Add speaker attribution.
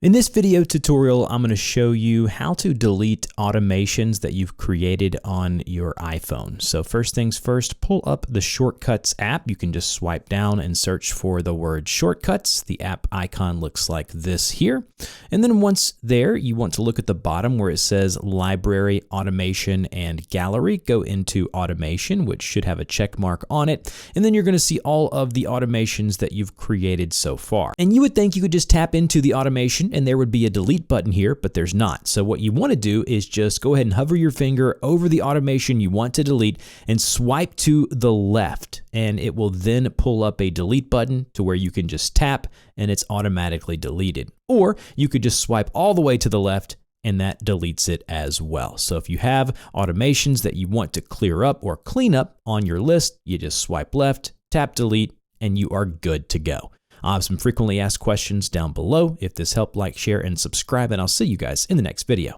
Speaker 1: In this video tutorial, I'm going to show you how to delete automations that you've created on your iPhone. So first things first, pull up the Shortcuts app. You can just swipe down and search for the word Shortcuts. The app icon looks like this here. And then once there, you want to look at the bottom where it says Library, Automation, and Gallery. Go into Automation, which should have a check mark on it. And then you're going to see all of the automations that you've created so far. And you would think you could just tap into the automation and there would be a delete button here, but there's not. So what you want to do is just go ahead and hover your finger over the automation you want to delete and swipe to the left, and it will then pull up a delete button to where you can just tap and it's automatically deleted. Or you could just swipe all the way to the left and that deletes it as well. So if you have automations that you want to clear up or clean up on your list, you just swipe left, tap delete, and you are good to go. I'll have some frequently asked questions down below. If this helped, like, share, and subscribe, and I'll see you guys in the next video.